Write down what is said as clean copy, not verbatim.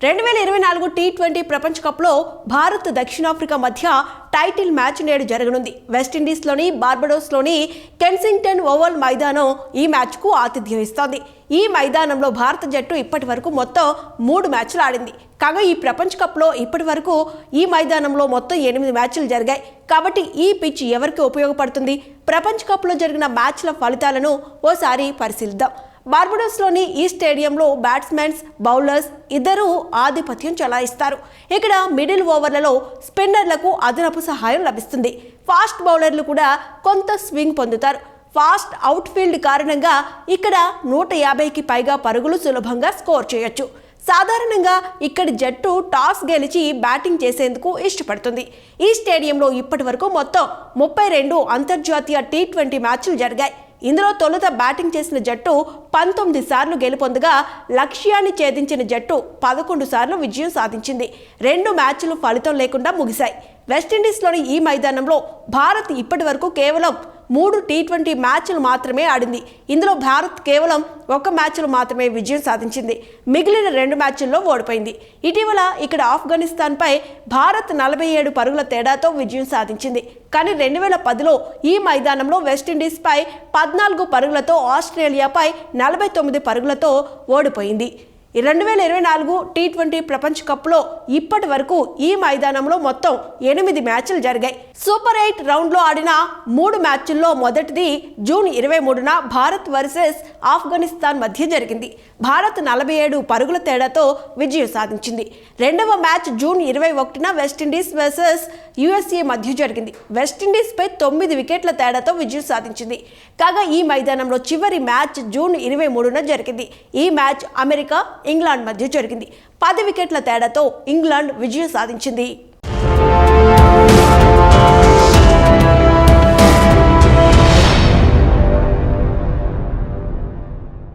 2024 T20 ప్రపంచ కప్లో భారత్ దక్షిణాఫ్రికా మధ్య టైటిల్ మ్యాచ్ నేడు జరగనుంది. వెస్టిండీస్లోని బార్బడోస్లోని కెన్సింగ్టన్ ఓవల్ మైదానం ఈ మ్యాచ్కు ఆతిథ్యం ఇస్తోంది. ఈ మైదానంలో భారత జట్టు ఇప్పటి వరకు మొత్తం 3 మ్యాచ్లు ఆడింది. కాగా ఈ ప్రపంచ కప్లో ఇప్పటి వరకు ఈ మైదానంలో మొత్తం 8 మ్యాచ్లు జరిగాయి. కాబట్టి ఈ పిచ్ ఎవరికి ఉపయోగపడుతుంది? ప్రపంచ కప్లో జరిగిన మ్యాచ్ల ఫలితాలను ఓసారి పరిశీలిద్దాం. బార్బడోస్లోని ఈ స్టేడియంలో బ్యాట్స్మెన్స్, బౌలర్స్ ఇద్దరూ ఆధిపత్యం చెలాయిస్తారు. ఇక్కడ మిడిల్ ఓవర్లలో స్పిన్నర్లకు అదనపు సహాయం లభిస్తుంది. ఫాస్ట్ బౌలర్లు కూడా కొంత స్వింగ్ పొందుతారు. ఫాస్ట్ అవుట్ ఫీల్డ్ కారణంగా ఇక్కడ 150కి పైగా పరుగులు సులభంగా స్కోర్ చేయొచ్చు. సాధారణంగా ఇక్కడి జట్టు టాస్ గెలిచి బ్యాటింగ్ చేసేందుకు ఇష్టపడుతుంది. ఈ స్టేడియంలో ఇప్పటి వరకు మొత్తం 32 అంతర్జాతీయ టీ20 మ్యాచ్లు జరిగాయి. ఇందులో తొలుత బ్యాటింగ్ చేసిన జట్టు 19 సార్లు గెలుపొందగా లక్ష్యాన్ని ఛేదించిన జట్టు 11 సార్లు విజయం సాధించింది. 2 మ్యాచ్లు ఫలితం లేకుండా ముగిశాయి. వెస్టిండీస్లోని ఈ మైదానంలో భారత్ ఇప్పటి వరకు కేవలం 3 టీ20 మ్యాచ్లు మాత్రమే ఆడింది. ఇందులో భారత్ కేవలం 1 మ్యాచ్లో మాత్రమే విజయం సాధించింది. మిగిలిన 2 మ్యాచ్ల్లో ఓడిపోయింది. ఇటీవల ఇక్కడ ఆఫ్ఘనిస్తాన్పై భారత్ 47 పరుగుల తేడాతో విజయం సాధించింది. కానీ 2010లో ఈ మైదానంలో వెస్టిండీస్పై 14 పరుగులతో, ఆస్ట్రేలియాపై 49 పరుగులతో ఓడిపోయింది. 2024 టీ20 ప్రపంచ కప్లో ఇప్పటి వరకు ఈ మైదానంలో మొత్తం 8 మ్యాచ్లు జరిగాయి. సూపర్ 8 రౌండ్లో ఆడిన 3 మ్యాచ్ల్లో మొదటిది జూన్ 23న భారత్ వర్సెస్ ఆఫ్ఘనిస్తాన్ మధ్య జరిగింది. భారత్ 47 పరుగుల తేడాతో విజయం సాధించింది. రెండవ మ్యాచ్ జూన్ 21న వెస్టిండీస్ వర్సెస్ యుఎస్ఏ మధ్య జరిగింది. వెస్టిండీస్పై 9 వికెట్ల తేడాతో విజయం సాధించింది. కాగా ఈ మైదానంలో చివరి మ్యాచ్ జూన్ 23న జరిగింది. ఈ మ్యాచ్ అమెరికా, ఇంగ్లాండ్ మధ్య జరిగింది. 10 వికెట్ల తేడాతో ఇంగ్లాండ్ విజయం సాధించింది.